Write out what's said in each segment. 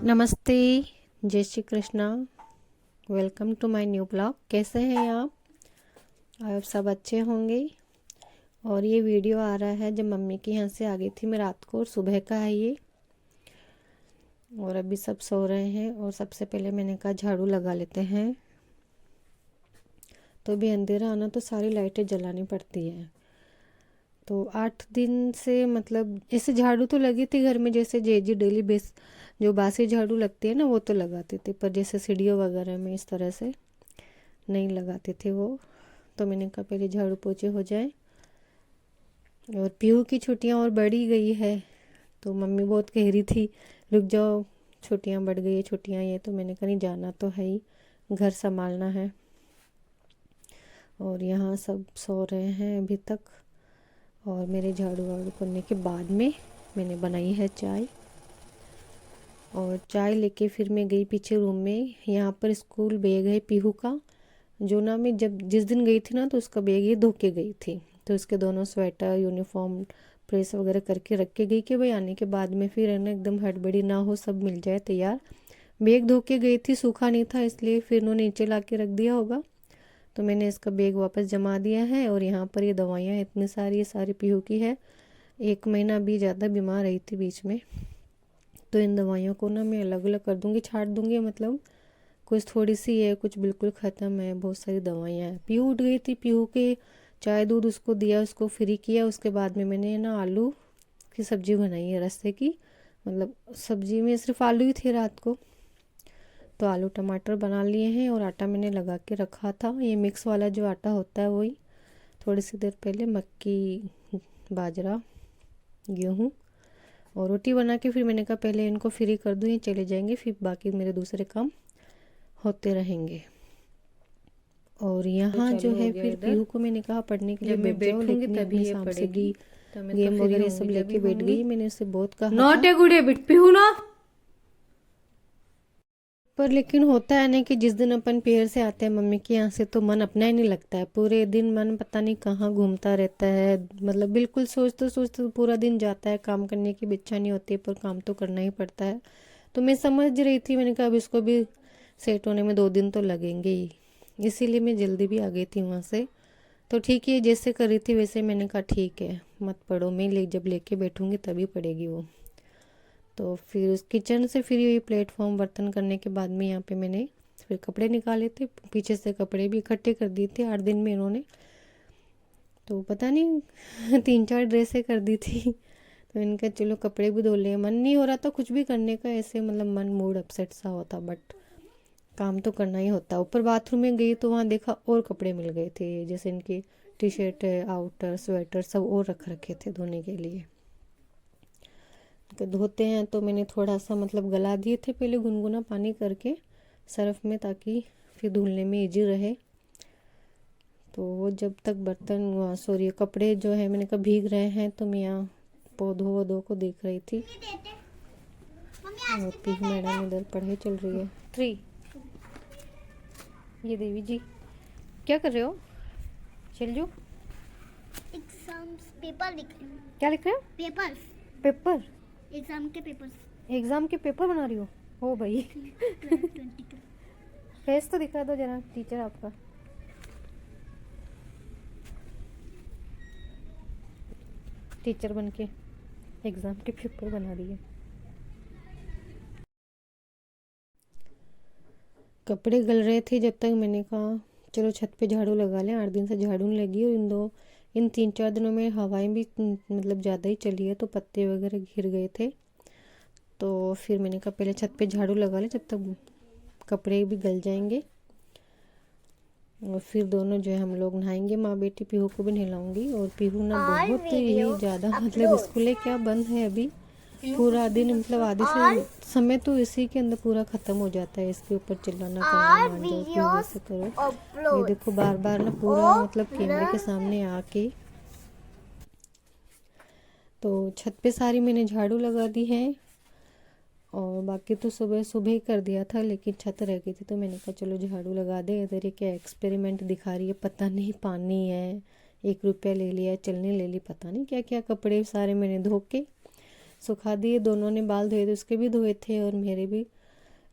नमस्ते, जय Shri Krishna. Welcome to my new blog. कैसे हैं आप सब अच्छे होंगे। और ये वीडियो आ रहा है जब मम्मी के यहाँ से आ गई थी मैं रात को, और सुबह का है ये। और अभी सब सो रहे हैं और सबसे पहले मैंने कहा झाड़ू लगा लेते हैं। तो अभी अंधेरा आना तो सारी लाइटें जलानी पड़ती है। तो 8 दिन से मतलब ऐसे झाड़ू तो लगी थी घर में, जैसे जे डेली बेस जो बासी झाड़ू लगती है ना वो तो लगाती थी, पर जैसे सीढ़ियों वगैरह में इस तरह से नहीं लगाते थे वो। तो मैंने कहा पहले झाड़ू पोछे हो जाए। और पीहू की छुट्टियां और बढ़ी गई है, तो मम्मी बहुत कह रही थी रुक जाओ, छुट्टियां बढ़ गई है, छुट्टियां ये। तो मैंने कहा नहीं, जाना तो है ही, घर संभालना है। और यहाँ सब सो रहे हैं अभी तक। और मेरे झाड़ू वाड़ू करने के बाद में मैंने बनाई है चाय। और चाय लेके फिर मैं गई पीछे रूम में। यहाँ पर स्कूल बैग है पीहू का, जो ना मैं जब जिस दिन गई थी ना तो उसका बैग ये धो के गई थी। तो उसके दोनों स्वेटर यूनिफॉर्म प्रेस वगैरह करके रख के गई कि भाई आने के बाद में फिर है ना एकदम हड़बड़ी ना हो, सब मिल जाए तैयार। बैग धो के गई थी, सूखा नहीं था, इसलिए फिर उन्होंने नीचे ला के रख दिया होगा। तो मैंने इसका बैग वापस जमा दिया है। और यहाँ पर ये दवाइयाँ इतनी सारी, ये सारी पीहू की है। 1 महीना भी ज़्यादा बीमार रही थी बीच में। तो इन दवाइयों को ना मैं अलग अलग कर दूँगी, छाट दूँगी। मतलब कुछ थोड़ी सी है, कुछ बिल्कुल ख़त्म है, बहुत सारी दवाइयाँ हैं। पीहू उठ गई थी, पीहू के चाय दूध उसको दिया, उसको फ्री किया। उसके बाद में मैंने ना आलू की सब्ज़ी बनाई है, रस्ते की। मतलब सब्ज़ी में सिर्फ आलू ही थे रात को, तो आलू टमाटर बना लिए हैं। और आटा मैंने लगा के रखा था, ये मिक्स वाला जो आटा होता है वही। थोड़ी सी देर पहले मक्की, बाजरा, गेहूँ और रोटी बना के फिर मैंने कहा पहले इनको फ्री कर दूँ, ये चले जाएंगे, फिर बाकी मेरे दूसरे काम होते रहेंगे। और यहाँ जो है फिर पीहू को मैंने कहा पढ़ने के लिए बैठ जाओ, लेकिन तभी ये पढ़ेगी। गेम वगैरह ये सब लेके बैठ गई। मैंने उससे बहुत कहा नॉट था, ए गुड हैबिट पीहू ना। पर लेकिन होता है ना कि जिस दिन अपन पेड़ से आते हैं मम्मी के यहाँ से, तो मन अपना ही नहीं लगता है। पूरे दिन मन पता नहीं कहाँ घूमता रहता है। मतलब बिल्कुल सोचते सोचते तो पूरा दिन जाता है, काम करने की भी इच्छा नहीं होती है, पर काम तो करना ही पड़ता है। तो मैं समझ रही थी, मैंने कहा अब इसको भी सेट होने में 2 दिन तो लगेंगे ही, इसीलिए मैं जल्दी भी आ गई थी वहाँ से। तो ठीक है, जैसे कर रही थी वैसे मैंने कहा ठीक है मत पढ़ो, मैं जब लेके बैठूंगी तभी पढ़ेगी वो। तो फिर उस किचन से फिर ये प्लेटफॉर्म बर्तन करने के बाद में यहाँ पे मैंने फिर कपड़े निकाले थे, पीछे से कपड़े भी इकट्ठे कर दिए थे 8 दिन में इन्होंने। तो पता नहीं 3-4 ड्रेसें कर दी थी। तो इनका चलो कपड़े भी धो लिए, मन नहीं हो रहा था कुछ भी करने का, ऐसे मतलब मन मूड अपसेट सा होता, बट काम तो करना ही होता। ऊपर बाथरूम में गई तो वहाँ देखा और कपड़े मिल गए थे, जैसे इनकी टी शर्ट, आउटर, स्वेटर सब और रख रखे थे धोने के लिए। तो धोते हैं तो मैंने थोड़ा सा मतलब गला दिए थे पहले गुनगुना पानी करके सर्फ में, ताकि फिर धुलने में इजी रहे। तो वो जब तक बर्तन सॉरी कपड़े जो है मैंने कहा भीग रहे हैं, तो मैं यहाँ पौधों वोधों को देख रही थी। और पीहू मैडम इधर पढ़ाई चल रही है 3। ये देवी जी क्या कर रहे हो? चल जो एग्जाम्स पेपर लिख रही हूँ। क्या लिख रहे हो? Papers, paper? एग्जाम के पेपर्स। एग्जाम के पेपर बना रही हो? ओ भाई 2020 का। फेस तो दिखा दो जरा टीचर आपका। टीचर बन के एग्ज़ाम के पेपर बना रही है। कपड़े गल रहे थे जब तक मैंने कहा चलो छत पे झाड़ू लगा लें, 8 दिन से झाड़ू नहीं लगी। और इन 3-4 दिनों में हवाएं भी मतलब ज़्यादा ही चली है, तो पत्ते वगैरह गिर गए थे। तो फिर मैंने कहा पहले छत पे झाड़ू लगा लें, जब तक कपड़े भी गल जाएंगे। और फिर दोनों जो है हम लोग नहाएंगे, माँ बेटी। पीहू को भी नहलाऊंगी। और पीहू ना बहुत ही ज़्यादा मतलब स्कूलें क्या बंद है अभी, पूरा दिन मतलब आधे से समय तो इसी के अंदर पूरा खत्म हो जाता है। इसके ऊपर चिल्लाना करना, मान जाओ पीहू ऐसे करो, ये देखो बार बार ना पूरा मतलब कैमरे के सामने आके। तो छत पे सारी मैंने झाड़ू लगा दी है, और बाकी तो सुबह सुबह ही कर दिया था, लेकिन छत रह गई थी तो मैंने कहा चलो झाड़ू लगा दे। इधर ये क्या एक्सपेरिमेंट दिखा रही है पता नहीं, पानी है 1 रुपया ले लिया, चलने ले ली, पता नहीं क्या क्या। कपड़े सारे मैंने धो के सुखा दिए, दोनों ने बाल धोए थे, उसके भी धोए थे और मेरे भी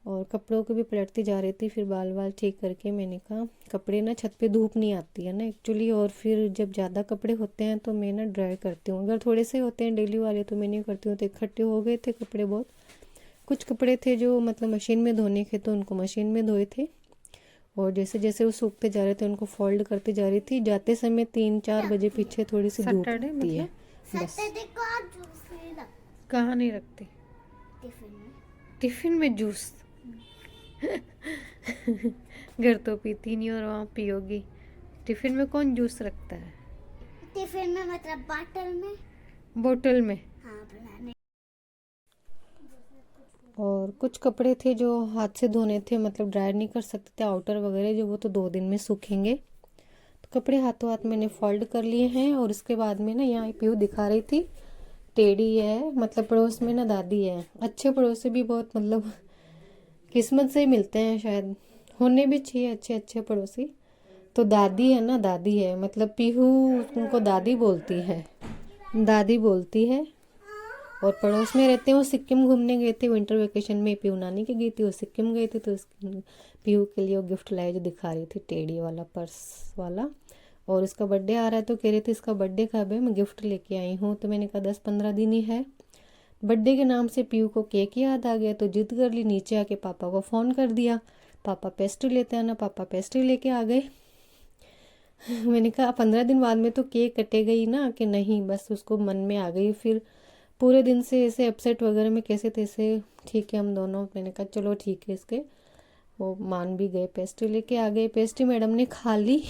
और कपड़ों को भी पलटती जा रही थी। फिर बाल बाल ठीक करके मैंने कहा कपड़े ना छत पे धूप नहीं आती है ना एक्चुअली, और फिर जब ज़्यादा कपड़े होते हैं तो मैं ना ड्राई करती हूँ। अगर थोड़े से होते हैं डेली वाले तो मैं नहीं करती हूँ। तो इकट्ठे हो गए थे कपड़े बहुत, कुछ कपड़े थे जो मतलब मशीन में धोने के, तो उनको मशीन में धोए थे। और जैसे जैसे वो सूखते जा रहे थे उनको फोल्ड करते जा रही थी। जाते समय 3-4 बजे पीछे थोड़ी सी धूप होती है बस। सैटरडे को आप जूस नहीं रखते कहाँ नहीं रखते? टिफिन में? टिफिन में जूस? घर तो पीती नहीं और वहाँ पियोगी। टिफिन में कौन जूस रखता है? टिफिन में मतलब बॉटल में। बोतल में। हाँ बनाने। और कुछ कपड़े थे जो हाथ से धोने थे, मतलब ड्रायर नहीं कर सकते थे आउटर वगैरह जो, वो तो 2 दिन में सूखेंगे। तो कपड़े हाथों हाथ मैंने फोल्ड कर लिए हैं। और उसके बाद में ना यहाँ पीहू दिखा रही थी टेढ़ी है, मतलब पड़ोस में ना दादी है। अच्छे पड़ोसी भी बहुत मतलब किस्मत से ही मिलते हैं, शायद होने भी चाहिए अच्छे अच्छे पड़ोसी। तो दादी है ना, दादी है, मतलब पीहू उनको दादी बोलती है, दादी बोलती है। और पड़ोस में रहते हैं। वो सिक्किम घूमने गए थे विंटर वेकेशन में, पीहू नानी के गई थी, वो सिक्किम गए थे। तो पीहू के लिए वो गिफ्ट लाए जो दिखा रही थी, टेढ़ी वाला पर्स वाला। और उसका बर्थडे आ रहा है तो कह रही थी इसका बर्थडे कब है, मैं गिफ्ट लेके आई हूँ। तो मैंने कहा 10-15 दिन ही है। बर्थडे के नाम से पीहू को केक याद आ गया तो जिद कर ली, नीचे आके पापा को फ़ोन कर दिया, पापा पेस्ट्री लेते आना। पापा पेस्ट्री लेके आ गए। मैंने कहा 15 दिन बाद में तो केक कटेगा ही ना, कि नहीं, बस उसको मन में आ गई। फिर पूरे दिन से ऐसे अपसेट वगैरह में कैसे तैसे, ठीक है हम दोनों, मैंने कहा चलो ठीक है इसके, वो मान भी गए। पेस्ट्री लेके आ गए, पेस्ट्री मैडम ने खा ली।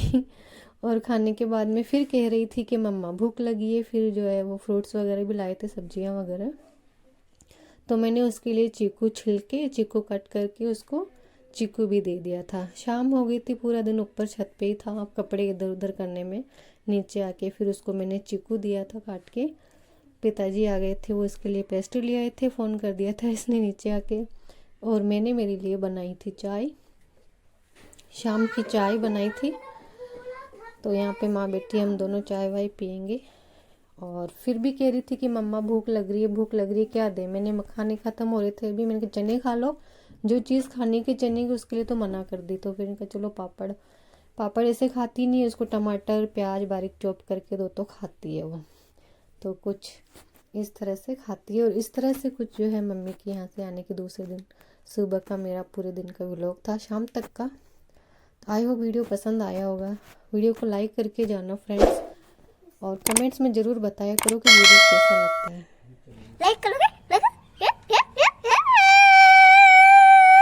और खाने के बाद में फिर कह रही थी कि मम्मा भूख लगी है। फिर जो है वो फ्रूट्स वगैरह भी लाए थे, सब्जियां वगैरह। तो मैंने उसके लिए चीकू छिलके, चीकू कट करके उसको चीकू भी दे दिया था। शाम हो गई थी, पूरा दिन ऊपर छत पे ही था कपड़े इधर उधर करने में। नीचे आके फिर उसको मैंने चीकू दिया था काट के। पिताजी आ गए थे, वो इसके लिए पेस्ट्री ले आए थे, फ़ोन कर दिया था इसने नीचे आके। और मैंने मेरे लिए बनाई थी चाय, शाम की चाय बनाई थी। तो यहाँ पे माँ बेटी हम दोनों चाय वाय पियेंगे। और फिर भी कह रही थी कि मम्मा भूख लग रही है, भूख लग रही है, क्या दे। मैंने मखाने ख़त्म हो रहे थे अभी, मैंने कहा चने खा लो, जो चीज़ खाने की चने की उसके लिए तो मना कर दी। तो फिर कहा चलो पापड़, पापड़ ऐसे खाती नहीं है, उसको टमाटर प्याज बारीक चॉप करके दो तो खाती है वो। तो कुछ इस तरह से खाती है। और इस तरह से कुछ जो है मम्मी के यहाँ से आने के दूसरे दिन सुबह का मेरा पूरे दिन का व्लॉग था, शाम तक का। तो आई होप वीडियो पसंद आया होगा। वीडियो को लाइक करके जाना फ्रेंड्स, और कमेंट्स में ज़रूर बताया करो कि वीडियो कैसा लगता है। लाइक करो।